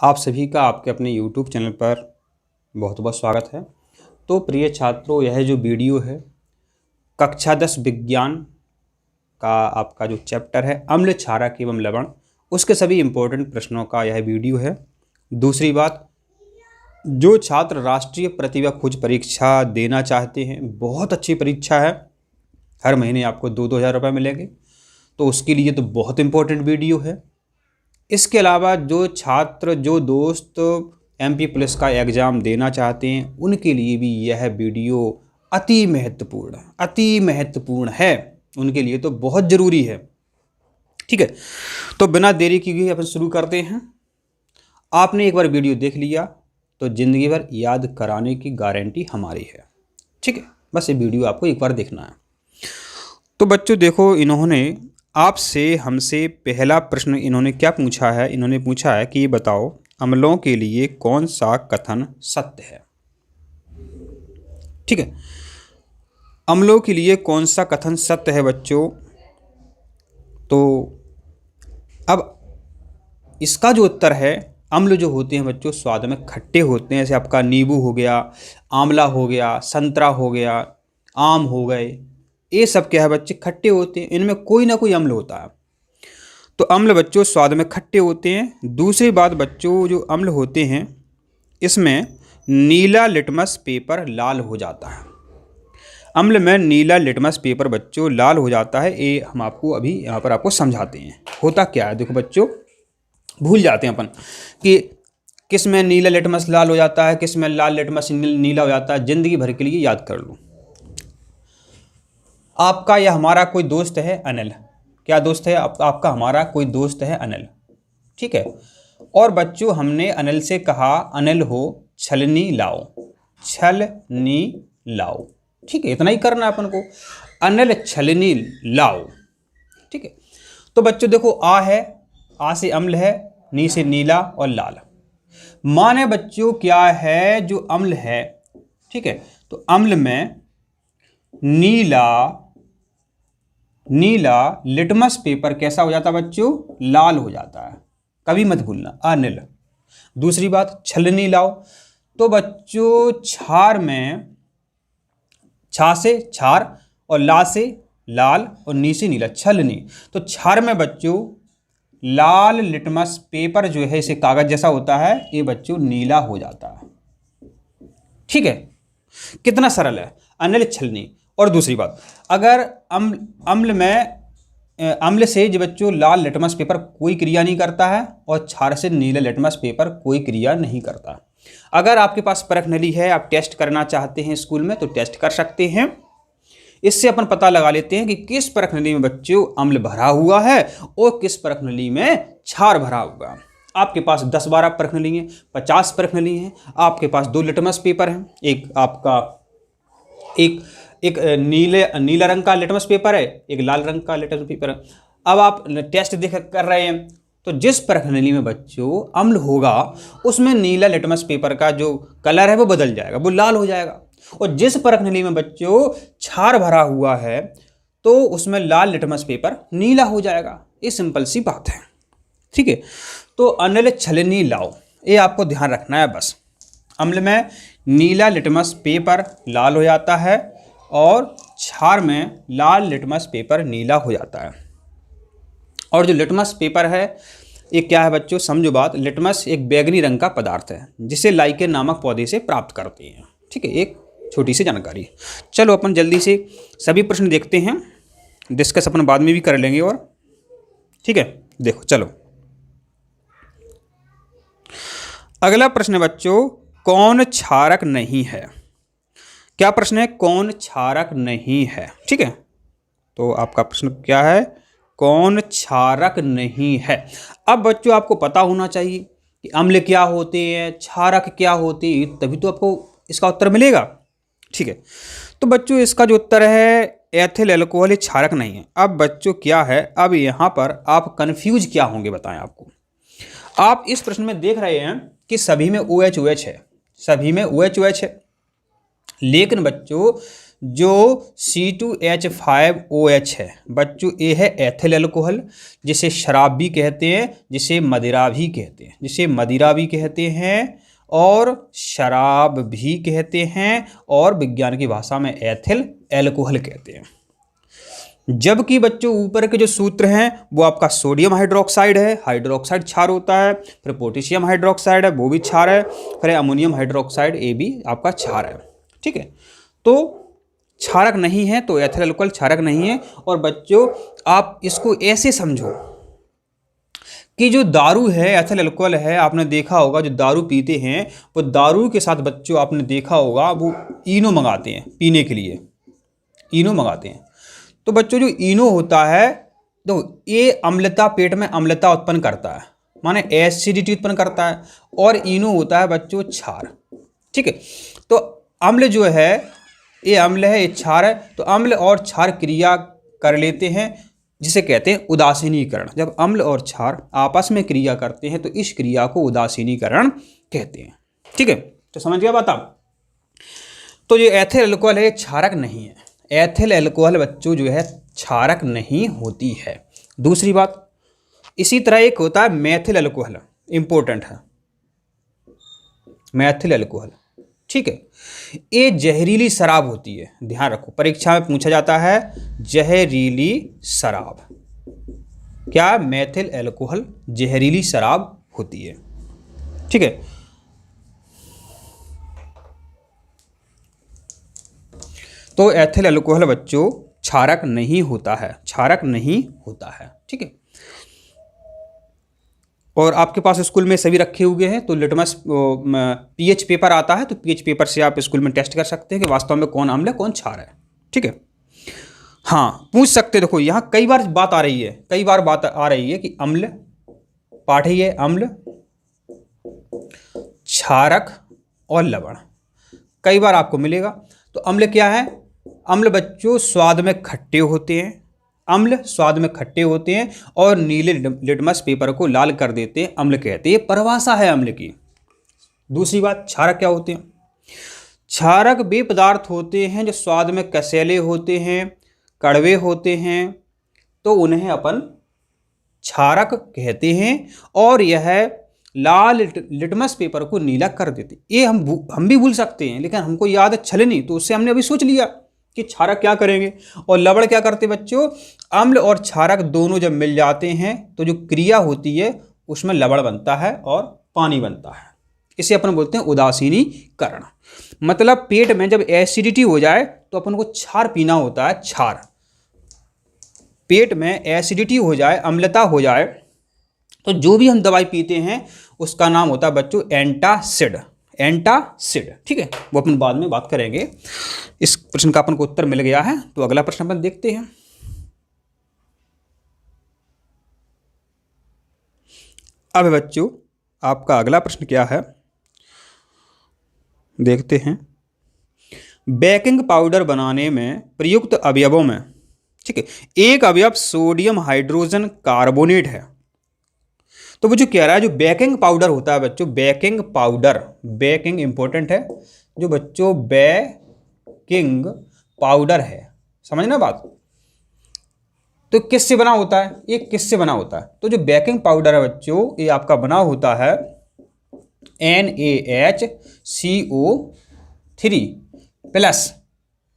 आप सभी का आपके अपने YouTube चैनल पर बहुत बहुत स्वागत है। तो प्रिय छात्रों, यह जो वीडियो है कक्षा 10 विज्ञान का आपका जो चैप्टर है अम्ल क्षारक एवं लवण, उसके सभी इम्पोर्टेंट प्रश्नों का यह वीडियो है। दूसरी बात, जो छात्र राष्ट्रीय प्रतिभा खोज परीक्षा देना चाहते हैं, बहुत अच्छी परीक्षा है, हर महीने आपको 2-2 हज़ार रुपये मिलेंगे, तो उसके लिए तो बहुत इम्पोर्टेंट वीडियो है। इसके अलावा जो छात्र जो दोस्त MP पुलिस का एग्ज़ाम देना चाहते हैं, उनके लिए भी यह वीडियो अति महत्वपूर्ण है, उनके लिए तो बहुत ज़रूरी है। ठीक है, तो बिना देरी की हुई अपन शुरू करते हैं। आपने एक बार वीडियो देख लिया तो ज़िंदगी भर याद कराने की गारंटी हमारी है। ठीक है, बस ये वीडियो आपको एक बार देखना है। तो बच्चों देखो, इन्होंने आपसे हमसे पहला प्रश्न इन्होंने क्या पूछा है, इन्होंने पूछा है कि ये बताओ अम्लों के लिए कौन सा कथन सत्य है। ठीक है, अम्लों के लिए कौन सा कथन सत्य है बच्चों। तो अब इसका जो उत्तर है, अम्ल जो होते हैं बच्चों स्वाद में खट्टे होते हैं। जैसे आपका नींबू हो गया, आंवला हो गया, संतरा हो गया, आम हो गए, ये सब क्या है बच्चे, खट्टे होते हैं, इनमें कोई ना कोई अम्ल होता है। तो अम्ल बच्चों स्वाद में खट्टे होते हैं। दूसरी बात बच्चों, जो अम्ल होते हैं इसमें नीला लिटमस पेपर लाल हो जाता है। अम्ल में नीला लिटमस पेपर बच्चों लाल हो जाता है। ये हम आपको अभी यहाँ पर आपको समझाते हैं होता क्या है। देखो बच्चों, भूल जाते हैं अपन कि किस में नीला लिटमस लाल हो जाता है, किस में लाल लिटमस नीला हो जाता है। जिंदगी भर के लिए याद कर लो। आपका या हमारा कोई दोस्त है अनिल, क्या दोस्त है आपका हमारा कोई दोस्त है अनिल। ठीक है, और बच्चों हमने अनिल से कहा अनिल हो छलनी लाओ, छलनी लाओ। ठीक है, इतना ही करना है अपन को, अनिल छलनी लाओ। ठीक है, तो बच्चों देखो, आ है, आ से अम्ल है, नी से नीला और लाल। माने बच्चों क्या है, जो अम्ल है, ठीक है, तो अम्ल में नीला लिटमस पेपर कैसा हो जाता है बच्चों, लाल हो जाता है। कभी मत भूलना, अनिल। दूसरी बात, छलनी लाओ, तो बच्चों छार में छा से छार और ला से लाल और नी से नीला, छलनी। तो छार में बच्चों लाल लिटमस पेपर जो है, इसे कागज जैसा होता है, ये बच्चों नीला हो जाता है। ठीक है, कितना सरल है, अनिल छलनी। और दूसरी बात, अगर अम्ल से जो बच्चों लाल लिटमस पेपर कोई क्रिया नहीं करता है और क्षार से नीला लिटमस पेपर कोई क्रिया नहीं करता। अगर आपके पास परख नली है, आप टेस्ट करना चाहते हैं स्कूल में, तो टेस्ट कर सकते हैं। इससे अपन पता लगा लेते हैं कि किस परख नली में बच्चों अम्ल भरा हुआ है और किस परख नली में क्षार भरा हुआ है। आपके पास 10-12 परख नली हैं, 50 परख नली हैं, आपके पास 2 लिटमस पेपर हैं, एक आपका एक नीला रंग का लिटमस पेपर है, एक लाल रंग का लिटमस पेपर है। अब आप टेस्ट देख कर रहे हैं, तो जिस परख नली में बच्चों अम्ल होगा उसमें नीला लिटमस पेपर का जो कलर है वो बदल जाएगा, वो लाल हो जाएगा। और जिस परख नली में बच्चों क्षार भरा हुआ है तो उसमें लाल लिटमस पेपर नीला हो जाएगा। ये सिंपल सी बात है। ठीक है, तो अनिल छलनी लाओ, ये आपको ध्यान रखना है बस। अम्ल में नीला लिटमस पेपर लाल हो जाता है और क्षार में लाल लिटमस पेपर नीला हो जाता है। और जो लिटमस पेपर है ये क्या है बच्चों, समझो बात, लिटमस एक बैंगनी रंग का पदार्थ है जिसे लाइकेन नामक पौधे से प्राप्त करते हैं। ठीक है, एक छोटी सी जानकारी। चलो अपन जल्दी से सभी प्रश्न देखते हैं, डिस्कस अपन बाद में भी कर लेंगे। और ठीक है, देखो चलो अगला प्रश्न है बच्चों, कौन क्षारक नहीं है। क्या प्रश्न है, कौन क्षारक नहीं है। ठीक है, तो आपका प्रश्न क्या है, कौन क्षारक नहीं है। अब बच्चों आपको पता होना चाहिए कि अम्ल क्या होते हैं, क्षारक क्या होते हैं, तभी तो आपको इसका उत्तर मिलेगा। ठीक है, तो बच्चों इसका जो उत्तर है एथिल अल्कोहल, ये क्षारक नहीं है। अब बच्चों क्या है, अब यहाँ पर आप कंफ्यूज क्या होंगे बताएं आपको। आप इस प्रश्न में देख रहे हैं कि सभी में OH है, सभी में OH है, लेकिन बच्चों जो C2H5OH है बच्चों, ये है एथिल अल्कोहल, जिसे शराब भी कहते हैं, जिसे मदिरा भी कहते हैं, जिसे मदिरा भी कहते हैं और शराब भी कहते हैं, और विज्ञान की भाषा में एथिल अल्कोहल कहते हैं। जबकि बच्चों ऊपर के जो सूत्र हैं वो आपका सोडियम हाइड्रोक्साइड है, हाइड्रोक्साइड क्षार होता है, फिर पोटेशियम हाइड्रोक्साइड है वो भी क्षार है, फिर अमोनियम हाइड्रोक्साइड ये भी आपका क्षार है। ठीक है, तो क्षारक नहीं है, तो एथिल अल्कोहल क्षारक नहीं है। और बच्चों आप इसको ऐसे समझो कि जो दारू है एथिल अल्कोहल है, आपने देखा होगा जो दारू पीते हैं वो दारू के साथ बच्चों आपने देखा होगा वो इनो मंगाते हैं पीने के लिए, इनो मंगाते हैं। तो बच्चों जो इनो होता है तो ये अम्लता, पेट में अम्लता उत्पन्न करता है, माने एसिडिटी उत्पन्न करता है, और इनो होता है बच्चों क्षार। ठीक है, तो अम्ल जो है ये अम्ल है, ये क्षार है, तो अम्ल और क्षार क्रिया कर लेते हैं जिसे कहते हैं उदासीनीकरण। जब अम्ल और क्षार आपस में क्रिया करते हैं तो इस क्रिया को उदासीनीकरण कहते हैं। ठीक है, तो समझ गया बात आप। तो ये एथिल अल्कोहल है, क्षारक नहीं है। एथिल अल्कोहल बच्चों जो है क्षारक नहीं होती है। दूसरी बात, इसी तरह एक होता है मेथिल अल्कोहल, इंपॉर्टेंट है मेथिल अल्कोहल। ठीक है, ये जहरीली शराब होती है, ध्यान रखो परीक्षा में पूछा जाता है जहरीली शराब। क्या? मेथिल अल्कोहल जहरीली शराब होती है। ठीक है, तो एथिल अल्कोहल बच्चों क्षारक नहीं होता है, क्षारक नहीं होता है। ठीक है, और आपके पास स्कूल में सभी रखे हुए हैं, तो लिटमस पीएच पेपर आता है, तो पीएच पेपर से आप स्कूल में टेस्ट कर सकते हैं कि वास्तव में कौन अम्ल है कौन क्षार है। ठीक है, हाँ पूछ सकते, देखो यहाँ कई बार बात आ रही है, कई बार बात आ रही है कि अम्ल पाठ है, ये अम्ल, क्षारक और लवण कई बार आपको मिलेगा। तो अम्ल क्या है? अम्ल बच्चों स्वाद में खट्टे होते हैं, अम्ल स्वाद में खट्टे होते हैं और नीले लिटमस पेपर को लाल कर देते हैं, अम्ल कहते हैं। ये परिभाषा है अम्ल की। दूसरी बात, क्षारक क्या होते हैं? क्षारक वे पदार्थ होते हैं जो स्वाद में कसैले होते हैं, कड़वे होते हैं, तो उन्हें अपन क्षारक कहते हैं, और यह लाल लिटमस पेपर को नीला कर देते। ये हम भी भूल सकते हैं, लेकिन हमको याद है छलनी, तो उससे हमने अभी सोच लिया कि क्षारक क्या करेंगे। और लवण क्या करते बच्चों? अम्ल और क्षारक दोनों जब मिल जाते हैं तो जो क्रिया होती है उसमें लवण बनता है और पानी बनता है। इसे अपन बोलते हैं उदासीनीकरण। मतलब पेट में जब एसिडिटी हो जाए तो अपन को क्षार पीना होता है, क्षार। पेट में एसिडिटी हो जाए, अम्लता हो जाए, तो जो भी हम दवाई पीते हैं उसका नाम होता है बच्चों एंटासिड, एंटासिड। ठीक है, वो अपन बाद में बात करेंगे। इस प्रश्न का अपन को उत्तर मिल गया है, तो अगला प्रश्न अपन देखते हैं। अब बच्चों आपका अगला प्रश्न क्या है देखते हैं। बेकिंग पाउडर बनाने में प्रयुक्त अवयवों में, ठीक है, एक अवयव सोडियम हाइड्रोजन कार्बोनेट है। तो वो जो कह रहा है जो बेकिंग पाउडर होता है बच्चों, बेकिंग पाउडर, बेकिंग इंपॉर्टेंट है, जो बच्चों बेकिंग पाउडर है, समझना बात। तो किससे बना होता है? ये किससे बना होता है? तो जो बेकिंग पाउडर है बच्चों ये आपका बना होता है NaHCO3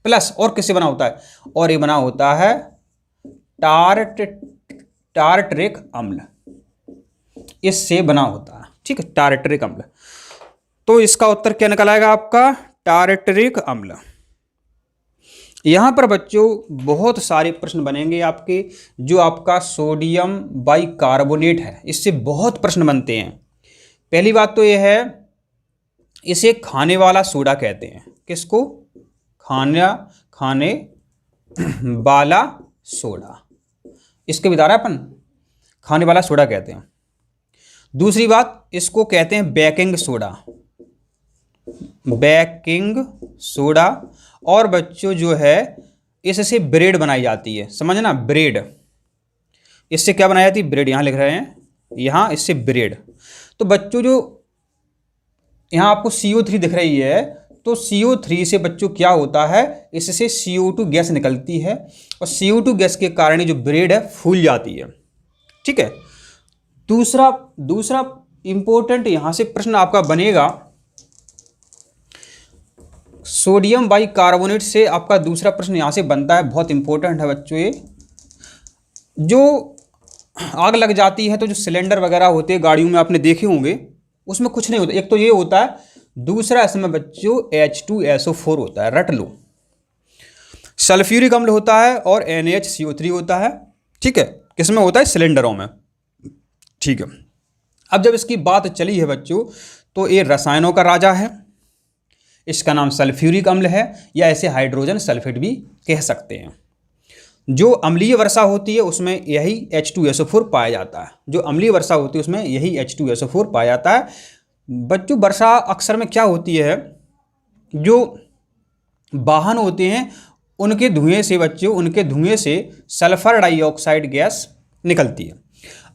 प्लस, और किससे बना होता है? और ये बना होता है टार्टरिक अम्ल, इससे बना होता है। ठीक है, टार्टरिक अम्ल। तो इसका उत्तर क्या निकल आएगा आपका? टार्टरिक अम्ल। यहां पर बच्चों बहुत सारे प्रश्न बनेंगे आपके। जो आपका सोडियम बाइकार्बोनेट है इससे बहुत प्रश्न बनते हैं। पहली बात तो यह है इसे खाने वाला सोडा कहते हैं। किसको? खाने वाला सोडा, इसके बता रहा अपन, खाने वाला सोडा कहते हैं। दूसरी बात, इसको कहते हैं बेकिंग सोडा, बेकिंग सोडा। और बच्चों जो है इससे ब्रेड बनाई जाती है, समझना, ब्रेड। इससे क्या बनाई जाती है? ब्रेड। यहां लिख रहे हैं, यहां इससे ब्रेड। तो बच्चों जो यहां आपको CO3 दिख रही है, तो CO3 से बच्चों क्या होता है, इससे CO2 गैस निकलती है और CO2 गैस के कारण जो ब्रेड है फूल जाती है। ठीक है। दूसरा इंपॉर्टेंट यहां से प्रश्न आपका बनेगा, सोडियम बाइकार्बोनेट से आपका दूसरा प्रश्न यहां से बनता है, बहुत इंपॉर्टेंट है बच्चों ये। जो आग लग जाती है तो जो सिलेंडर वगैरह होते हैं गाड़ियों में आपने देखे होंगे, उसमें कुछ नहीं होता, एक तो ये होता है, दूसरा इसमें बच्चों H2SO4 होता है, रट लो। सल्फ्यूरिक अम्ल होता है और NaHCO3 होता है। ठीक है, किसमें होता है, सिलेंडरों में। ठीक है, अब जब इसकी बात चली है बच्चों, तो ये रसायनों का राजा है, इसका नाम सल्फ्यूरिक अम्ल है, या ऐसे हाइड्रोजन सल्फेट भी कह सकते हैं। जो अम्लीय वर्षा होती है उसमें यही H2SO4 पाया जाता है, जो अम्लीय वर्षा होती है उसमें यही H2SO4 पाया जाता है। बच्चों वर्षा अक्सर में क्या होती है, जो वाहन होते हैं उनके धुएं से बच्चों, उनके धुएं से सल्फर डाइऑक्साइड गैस निकलती है।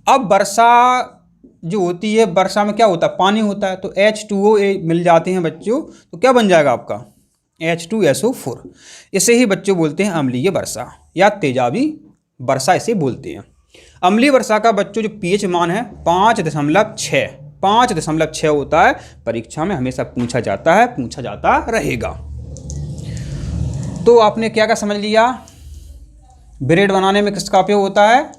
अब वर्षा जो होती है, वर्षा में क्या होता है, पानी होता है, तो H2O मिल जाते हैं बच्चों, तो क्या बन जाएगा आपका H2SO4। इसे ही बच्चों बोलते हैं अम्लीय वर्षा या तेजाबी वर्षा इसे बोलते हैं। अम्लीय वर्षा का बच्चों जो pH मान है 5.6 होता है। परीक्षा में हमेशा पूछा जाता रहेगा। तो आपने क्या समझ लिया, ब्रेड बनाने में किसका उपयोग होता है,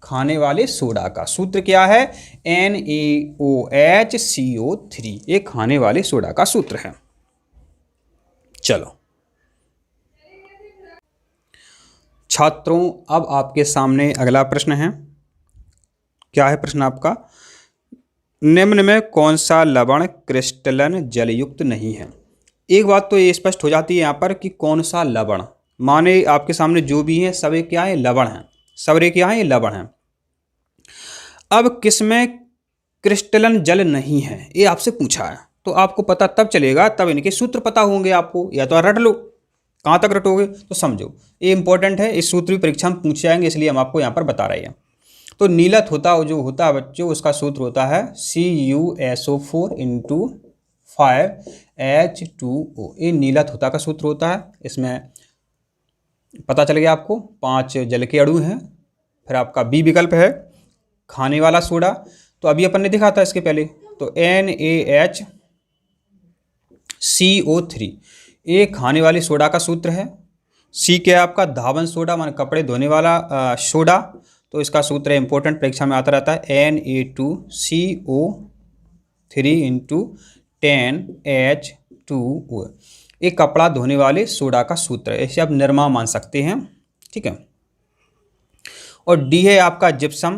खाने वाले सोडा का। सूत्र क्या है, NaOHCO3, ये खाने वाले सोडा का सूत्र है। चलो छात्रों, अब आपके सामने अगला प्रश्न है। क्या है प्रश्न आपका, निम्न में कौन सा लवण क्रिस्टलन जलयुक्त नहीं है। एक बात तो ये स्पष्ट हो जाती है यहाँ पर कि कौन सा लवण, माने आपके सामने जो भी है सब क्या है, लवण है, सबरे क्या है, ये लवण है। अब किसमें क्रिस्टलन जल नहीं है, ये आपसे पूछा है, तो आपको पता तब चलेगा, तब इनके सूत्र पता होंगे आपको, या तो रट लो। कहाँ तक रटोगे, तो समझो ये इंपॉर्टेंट है, इस सूत्र भी परीक्षा में पूछे जाएंगे, इसलिए हम आपको यहाँ पर बता रहे हैं। तो नीलत होता जो होता है बच्चों, उसका सूत्र होता है CuSO4 × 5H2O, ये नीलत होता का सूत्र होता है। इसमें पता चल गया आपको 5 जल के अणु हैं। फिर आपका बी विकल्प है खाने वाला सोडा, तो अभी अपन ने देखा था इसके पहले, तो NaHCO3 ये खाने वाले सोडा का सूत्र है। सी क्या है आपका, धावन सोडा, मान कपड़े धोने वाला सोडा, तो इसका सूत्र है, इंपॉर्टेंट परीक्षा में आता रहता है, Na2CO3 × 10H2O, ये कपड़ा धोने वाले सोडा का सूत्र है, इसे आप निरमा मान सकते हैं। ठीक है, और डी है आपका जिप्सम,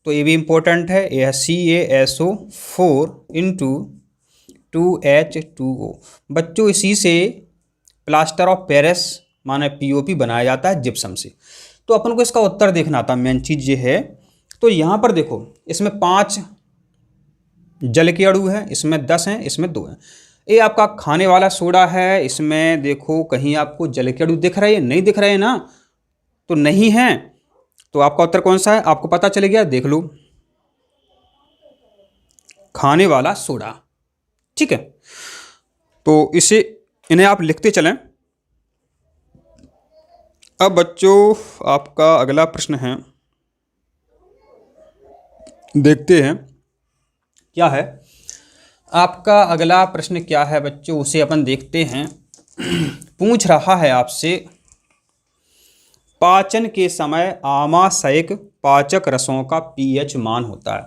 तो ये भी इंपॉर्टेंट है, यह CaSO4 × 2H2O। बच्चों इसी से प्लास्टर ऑफ पेरिस माने POP बनाया जाता है, जिप्सम से। तो अपन को इसका उत्तर देखना था, मेन चीज़ ये है। तो यहाँ पर देखो, इसमें 5 जल के अणु हैं, इसमें 10 हैं, इसमें 2 हैं। ये आपका खाने वाला सोडा है, इसमें देखो कहीं आपको जल के अणु दिख रहे हैं, नहीं दिख रहे हैं ना, तो नहीं है, तो आपका उत्तर कौन सा है, आपको पता चल गया, देख लो, खाने वाला सोडा। ठीक है, तो इन्हें आप लिखते चलें। अब बच्चों आपका अगला प्रश्न है, देखते हैं क्या है आपका अगला प्रश्न। क्या है बच्चों, उसे अपन देखते हैं। पूछ रहा है आपसे, पाचन के समय आमाशयिक पाचक रसों का pH मान होता है।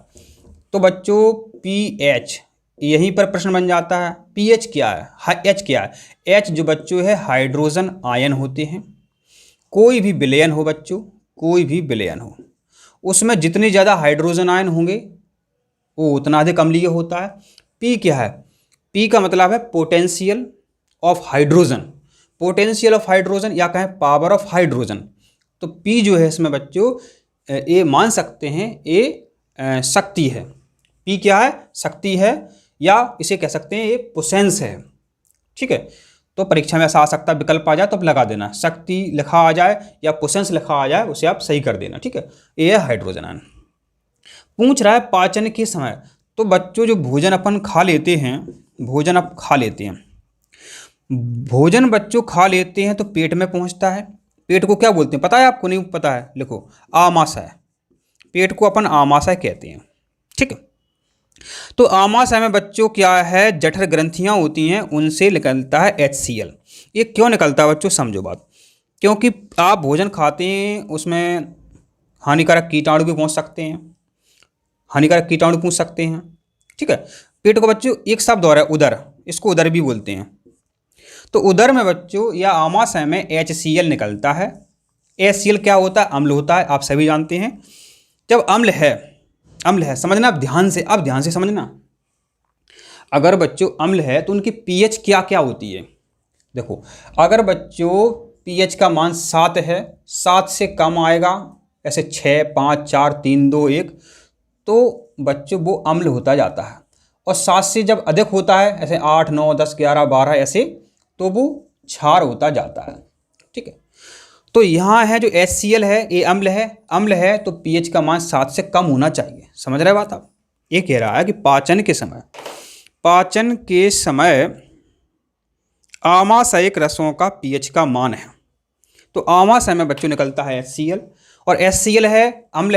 तो बच्चों pH यहीं पर प्रश्न बन जाता है। pH क्या है, H क्या है, H जो बच्चों है हाइड्रोजन आयन होते हैं। कोई भी विलयन हो बच्चों, कोई भी विलयन हो, उसमें जितने ज़्यादा हाइड्रोजन आयन होंगे वो उतना अधिक अम्लीय होता है। P क्या है, P का मतलब है potential of hydrogen, potential of hydrogen या कहें पावर ऑफ हाइड्रोजन। तो P जो है इसमें बच्चों ये मान सकते हैं, ये शक्ति है। P क्या है, शक्ति है, या इसे कह सकते हैं ये पोसेंस है। ठीक है, तो परीक्षा में ऐसा आ सकता है, विकल्प आ जाए तो आप लगा देना, शक्ति लिखा आ जाए या पोसेंस लिखा आ जाए, उसे आप सही कर देना। ठीक है, ये है हाइड्रोजन आयन। पूछ रहा है पाचन के समय, तो बच्चों जो भोजन अपन खा लेते हैं, भोजन आप खा लेते हैं, भोजन बच्चों खा लेते हैं तो पेट में पहुंचता है। पेट को क्या बोलते हैं पता है आपको? नहीं पता है? लिखो, आमाशय। पेट को अपन आमाशय कहते हैं। ठीक है। तो आमाशय में बच्चों क्या है, जठर ग्रंथियां होती हैं, उनसे निकलता है HCl। ये क्यों निकलता है बच्चों, समझो बात। क्योंकि आप भोजन खाते हैं, उसमें हानिकारक कीटाणु भी पहुंच सकते हैं, हानिकारक कीटाणु पूछ सकते हैं। ठीक है। पेट को बच्चों एक शब्द और है, उदर, इसको उदर भी बोलते हैं। तो उदर में बच्चों या आमाशय में HCl निकलता है। HCl क्या होता है? अम्ल होता है, आप सभी जानते हैं। जब अम्ल है समझना, अब ध्यान से समझना। अगर बच्चों अम्ल है तो उनकी pH क्या क्या होती है। देखो, अगर बच्चों pH का मान 7 है, 7 से कम आएगा, ऐसे 6, 5, 4, 3, 2, 1, तो बच्चों वो अम्ल होता जाता है। और 7 से जब अधिक होता है, ऐसे 8, 9, 10, 11, 12 ऐसे, तो वो क्षार होता जाता है। ठीक है। तो यहाँ है जो HCl है, ये अम्ल है तो pH का मान 7 से कम होना चाहिए। समझ रहे बात आप? ये कह रहा है कि पाचन के समय आमाशयिक रसों का pH का मान है। तो आमाशय में बच्चों निकलता है HCl, और HCl है, अम्ल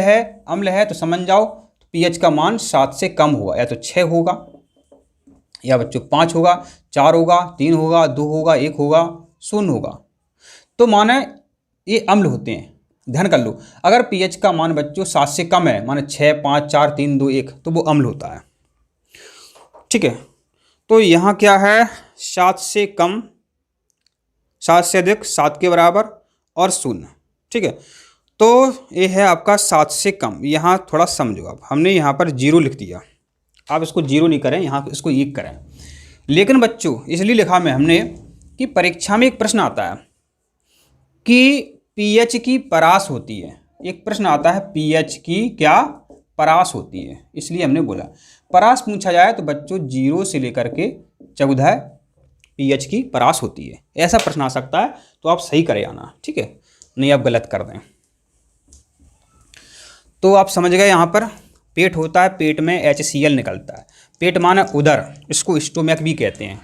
है तो समझ जाओ pH का मान 7 से कम होगा, या तो 6 होगा, या बच्चों 5 होगा, 4 होगा, 3 होगा, 2 होगा, 1 होगा, 0 होगा। तो माने ये अम्ल होते हैं। ध्यान कर लो, अगर pH का मान बच्चों 7 से कम है, माने 6, 5, 4, 3, 2, 1, तो वो अम्ल होता है। ठीक है। तो यहाँ क्या है, 7 से कम, 7 से अधिक, 7 के बराबर और 0। ठीक है। तो ये है आपका 7 से कम। यहाँ थोड़ा समझो, अब हमने यहाँ पर 0 लिख दिया, आप इसको 0 नहीं करें, यहाँ इसको 1 करें। लेकिन बच्चों इसलिए लिखा में हमने कि परीक्षा में एक प्रश्न आता है कि pH की परास होती है। एक प्रश्न आता है pH की क्या परास होती है, इसलिए हमने बोला परास पूछा जाए तो बच्चों 0 से लेकर के 14 pH की परास होती है। ऐसा प्रश्न आ सकता है, तो आप सही करे आना। ठीक है, नहीं आप गलत कर दें। तो आप समझ गए, यहाँ पर पेट होता है, पेट में HCl निकलता है। पेट माना उदर, इसको स्टोमैक भी कहते हैं।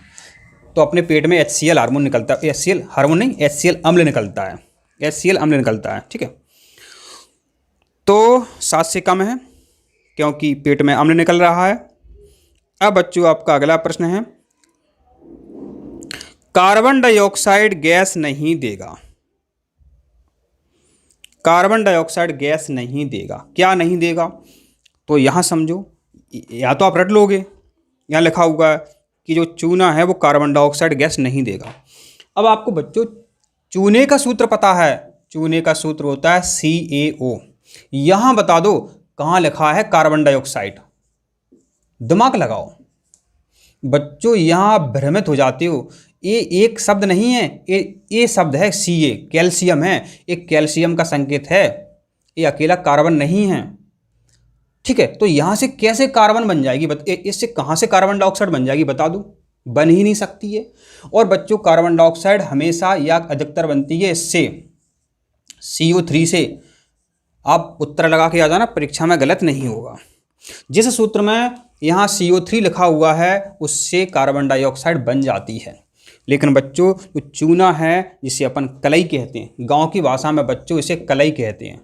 तो अपने पेट में HCl हार्मोन निकलता है, HCl हार्मोन नहीं, HCl अम्ल निकलता है, HCl अम्ल निकलता है। ठीक है। तो 7 से कम है क्योंकि पेट में अम्ल निकल रहा है। अब बच्चों आपका अगला प्रश्न है, कार्बन डाइऑक्साइड गैस नहीं देगा। कार्बन डाइऑक्साइड गैस नहीं देगा, क्या नहीं देगा? तो यहाँ समझो, या तो आप रट लोगे, यहाँ लिखा हुआ है कि जो चूना है वो कार्बन डाइऑक्साइड गैस नहीं देगा। अब आपको बच्चों चूने का सूत्र पता है, चूने का सूत्र होता है CaO। यहाँ बता दो कहाँ लिखा है कार्बन डाइऑक्साइड, दिमाग लगाओ बच्चों, यहाँ आप भ्रमित हो जाते हो। ये एक शब्द नहीं है, ये शब्द है Ca, कैल्शियम है, एक कैल्शियम का संकेत है, ये अकेला कार्बन नहीं है। ठीक है। तो यहाँ से कैसे कार्बन बन जाएगी, इससे कहाँ से कार्बन डाइऑक्साइड बन जाएगी बता दो? बन ही नहीं सकती है। और बच्चों कार्बन डाइऑक्साइड हमेशा या अधिकतर बनती है इससे, CO3 से। आप उत्तर लगा के आ जाना, परीक्षा में गलत नहीं होगा। जिस सूत्र में यहाँ CO3 लिखा हुआ है उससे कार्बन डाइऑक्साइड बन जाती है। लेकिन बच्चों जो चूना है जिसे अपन कलई कहते हैं, गांव की भाषा में बच्चों इसे कलई कहते हैं,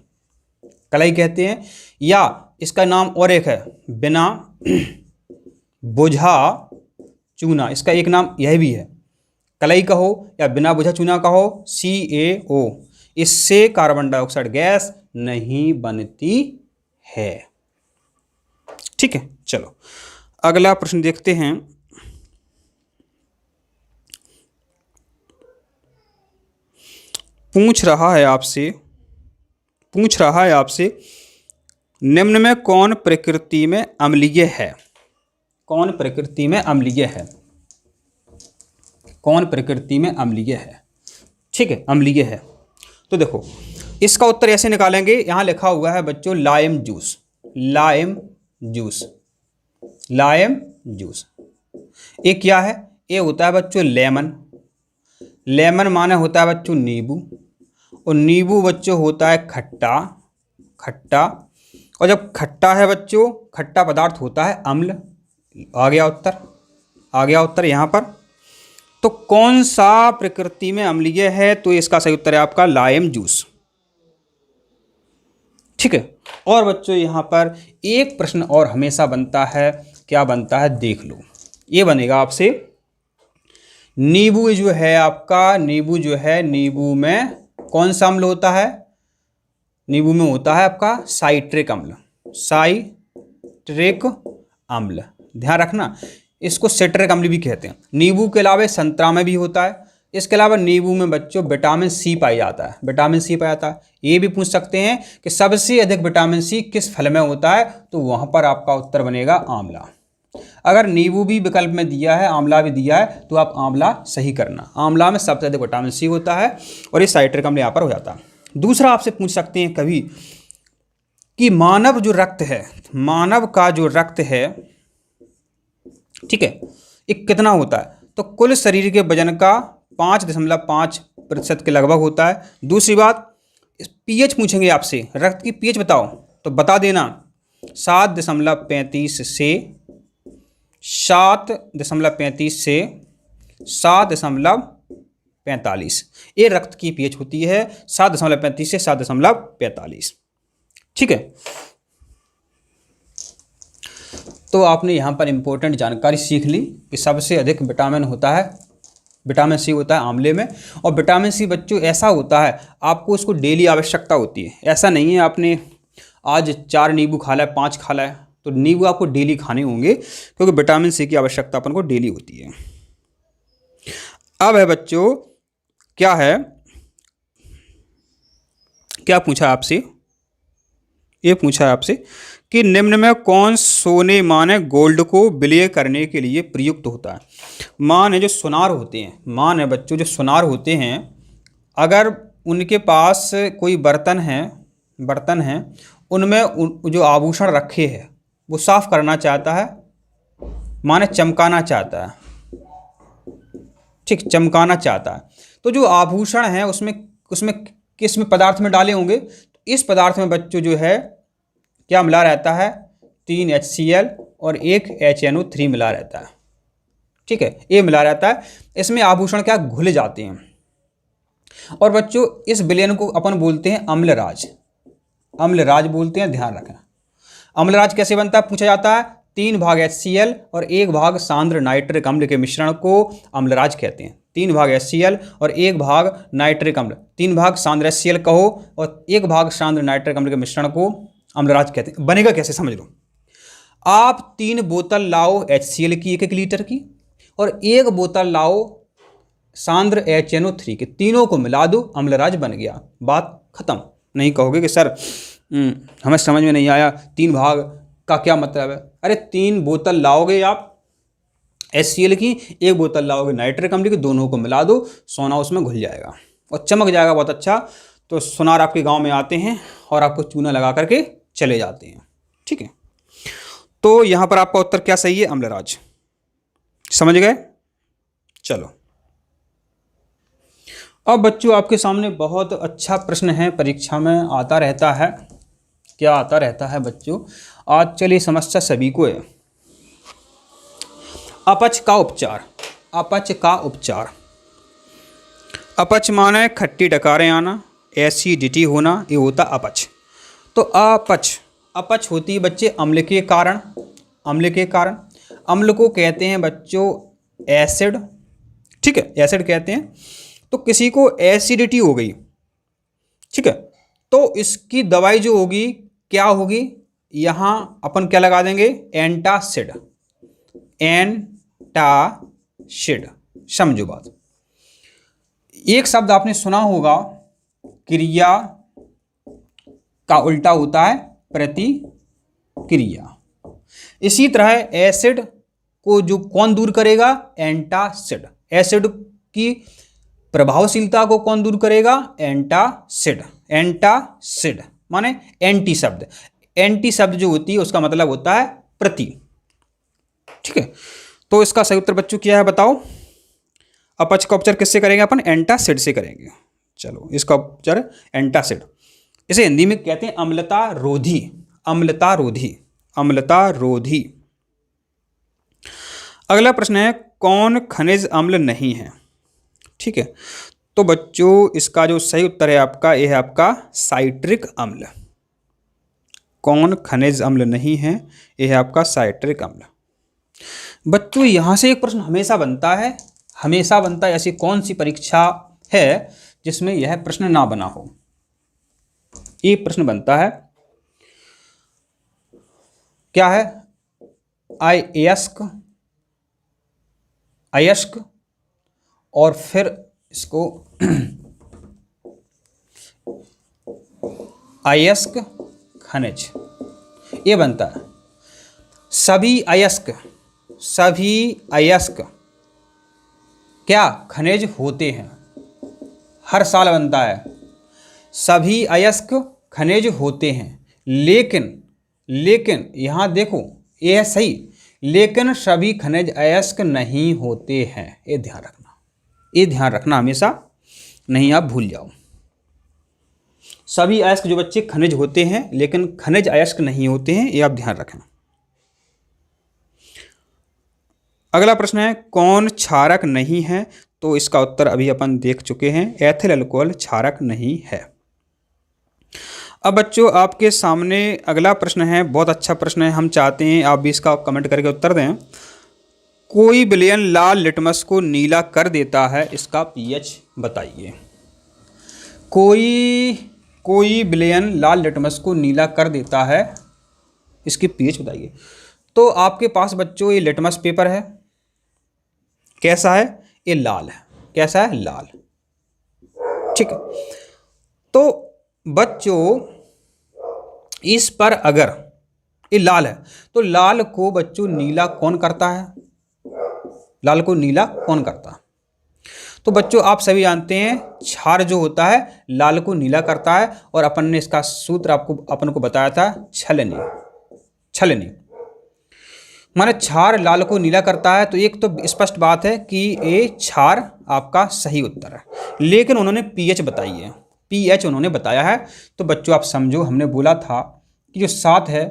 कलई कहते हैं, या इसका नाम और एक है बिना बुझा चूना, इसका एक नाम यह भी है, कलई कहो या बिना बुझा चूना कहो, CaO। इससे कार्बन डाइऑक्साइड गैस नहीं बनती है। ठीक है। चलो अगला प्रश्न देखते हैं। पूछ रहा है आपसे निम्न में कौन प्रकृति में अम्लीय है? कौन प्रकृति में अम्लीय है? कौन प्रकृति में अम्लीय है? ठीक है, अम्लीय है। तो देखो इसका उत्तर ऐसे निकालेंगे, यहां लिखा हुआ है बच्चों lime juice, lime juice, lime juice. ये क्या है? ये होता है बच्चों लेमन, लेमन माने होता है बच्चों नींबू, और नींबू बच्चों होता है खट्टा, खट्टा, और जब खट्टा है बच्चों, खट्टा पदार्थ होता है अम्ल। आ गया उत्तर, आ गया उत्तर यहाँ पर। तो कौन सा प्रकृति में अम्लीय है? तो इसका सही उत्तर है आपका लाइम जूस। ठीक है। और बच्चों यहाँ पर एक प्रश्न और हमेशा बनता है, क्या बनता है देख लो। ये बनेगा आपसे, नींबू जो है आपका, नींबू जो है, नींबू में कौन सा अम्ल होता है? नींबू में होता है आपका साइट्रिक अम्ल। साइट्रिक अम्ल, ध्यान रखना, इसको सिट्रिक अम्ल भी कहते हैं। नींबू के अलावा संतरा में भी होता है। इसके अलावा नींबू में बच्चों विटामिन सी पाया जाता है, विटामिन सी पाया जाता है। ये भी पूछ सकते हैं कि सबसे अधिक विटामिन सी किस फल में होता है? तो वहां पर आपका उत्तर बनेगा आंवला। अगर नींबू भी विकल्प में दिया है, आंवला भी दिया है, तो आप आंवला सही करना। आंवला में सबसे अधिक विटामिन सी होता है और ये साइट्रिक अम्ल यहाँ पर हो जाता है। दूसरा आपसे पूछ सकते हैं कभी कि मानव जो रक्त है, मानव का जो रक्त है, ठीक है, ये कितना होता है? तो कुल शरीर के वजन का 5.5% के लगभग होता है। दूसरी बात, पीएच पूछेंगे आपसे, रक्त की पीएच बताओ, तो बता देना 7.35 से 7.45 ये रक्त की पीएच होती है, 7.35 से 7.45। ठीक है। तो आपने यहाँ पर इंपॉर्टेंट जानकारी सीख ली कि सबसे अधिक विटामिन होता है, विटामिन सी होता है आंवले में। और विटामिन सी बच्चों ऐसा होता है, आपको उसको डेली आवश्यकता होती है। ऐसा नहीं है आपने आज 4 नींबू खा लाए, 5 खा लाए, तो नींबू आपको डेली खाने होंगे, क्योंकि विटामिन सी की आवश्यकता अपन को डेली होती है। अब है बच्चों, क्या है, क्या पूछा आपसे, ये पूछा आपसे कि निम्न में कौन सोने माने गोल्ड को विलय करने के लिए प्रयुक्त होता है? माने जो सुनार होते हैं, माने बच्चों जो सुनार होते हैं, अगर उनके पास कोई बर्तन है, उनमें जो आभूषण रखे हैं वो साफ करना चाहता है, माने चमकाना चाहता है, ठीक, चमकाना चाहता है, तो जो आभूषण है उसमें किस में पदार्थ में डाले होंगे? तो इस पदार्थ में बच्चों जो है क्या मिला रहता है? 3 HCl और 1 HNO3 मिला रहता है। ठीक है, ये मिला रहता है। इसमें आभूषण क्या घुल जाते हैं। और बच्चों इस विलयन को अपन बोलते हैं अम्लराज, अम्लराज बोलते हैं, ध्यान रखना। अम्लराज कैसे बनता है पूछा जाता है? 3 भाग HCl और 1 भाग सांद्र नाइट्रिक अम्ल के मिश्रण को अम्लराज कहते हैं। 3 भाग HCl और 1 भाग नाइट्रिक अम्ल, 3 भाग सांद्र HCl कहो और 1 भाग सांद्र नाइट्रिक अम्ल के मिश्रण को अम्लराज कहते हैं। बनेगा कैसे समझ लो। आप 3 बोतल लाओ HCl की 1-1 लीटर की और 1 बोतल लाओ सांद्र HNO3 के, तीनों को मिला दो, अम्लराज बन गया, बात खत्म। नहीं कहोगे कि सर हमें समझ में नहीं आया, 3 भाग का क्या मतलब है? अरे 3 बोतल लाओगे आप HCl की, 1 बोतल लाओगे नाइट्रिक अम्ल की, दोनों को मिला दो, सोना उसमें घुल जाएगा और चमक जाएगा बहुत अच्छा। तो सुनार आपके गांव में आते हैं और आपको चूना लगा करके चले जाते हैं। ठीक है, तो यहां पर आपका उत्तर क्या सही है? अम्लराज। समझ गए? चलो, अब बच्चों आपके सामने बहुत अच्छा प्रश्न है, परीक्षा में आता रहता है। क्या आता रहता है बच्चों? आज चलिए समस्या सभी को है। अपच का उपचार, अपच का उपचार। अपच माने खट्टी डकारें आना, एसिडिटी होना, ये होता अपच। तो अपच होती है बच्चे अम्ल के कारण, अम्ल के कारण। अम्ल को कहते हैं बच्चों एसिड, ठीक है, एसिड कहते हैं। तो किसी को एसिडिटी हो गई, ठीक है, तो इसकी दवाई जो होगी क्या होगी? यहां अपन क्या लगा देंगे? Antacid, antacid. समझो बात। एक शब्द आपने सुना होगा, क्रिया का उल्टा होता है प्रतिक्रिया। इसी तरह एसिड को जो कौन दूर करेगा? एंटासिड। एसिड की प्रभावशीलता को कौन दूर करेगा? एंटासिड। एंटासिड माने एंटी शब्द, एंटी शब्द जो होती है उसका मतलब होता है प्रति। ठीक है, तो इसका सही उत्तर बच्चों क्या है बताओ? अपच का उपचार किससे करेंगे अपन? एंटासिड से करेंगे। चलो, इसका उपचार एंटासिड। इसे हिंदी में कहते हैं अम्लता रोधी, अम्लता रोधी, अम्लता रोधी। अगला प्रश्न है, कौन खनिज अम्ल नहीं है? ठीक है, तो बच्चों इसका जो सही उत्तर है आपका, यह है आपका साइट्रिक अम्ल। कौन खनिज अम्ल नहीं है? यह है आपका साइट्रिक अम्ल। बच्चों यहाँ से एक प्रश्न हमेशा बनता है, हमेशा बनता है। ऐसी कौन सी परीक्षा है जिसमें यह प्रश्न ना बना हो? ये प्रश्न बनता है, क्या है? अयस्क और फिर इसको अयस्क खनिज, ये बनता है। सभी अयस्क क्या खनिज होते हैं? हर साल बनता है, सभी अयस्क खनिज होते हैं, लेकिन यहाँ देखो ये है सही, लेकिन सभी खनिज अयस्क नहीं होते हैं। ये ध्यान रखना, ये ध्यान रखना हमेशा, नहीं आप भूल जाओ। सभी अयस्क जो बच्चे खनिज होते हैं लेकिन खनिज अयस्क नहीं होते हैं, ये आप ध्यान रखें। अगला प्रश्न है, कौन क्षारक नहीं है? तो इसका उत्तर अभी अपन देख चुके हैं, एथिल अल्कोहल क्षारक नहीं है। अब बच्चों आपके सामने अगला प्रश्न है, बहुत अच्छा प्रश्न है, हम चाहते हैं आप भी इसका कमेंट करके उत्तर दें। कोई विलयन लाल लिटमस को नीला कर देता है, इसका पीएच बताइए। कोई विलयन लाल लिटमस को नीला कर देता है, इसकी पीएच बताइए। तो आपके पास बच्चों ये लिटमस पेपर है, कैसा है? ये लाल है। कैसा है? लाल। ठीक है, तो बच्चों इस पर अगर ये लाल है तो लाल को बच्चों नीला कौन करता है? लाल को नीला कौन करता है? तो बच्चों आप सभी जानते हैं क्षार जो होता है लाल को नीला करता है, और अपन ने इसका सूत्र अपन को बताया था, छलनी। माने क्षार लाल को नीला करता है, तो एक तो स्पष्ट बात है कि ये क्षार आपका सही उत्तर है, लेकिन उन्होंने पीएच बताई है, पीएच उन्होंने बताया है। तो बच्चों आप समझो, हमने बोला था कि जो 7 है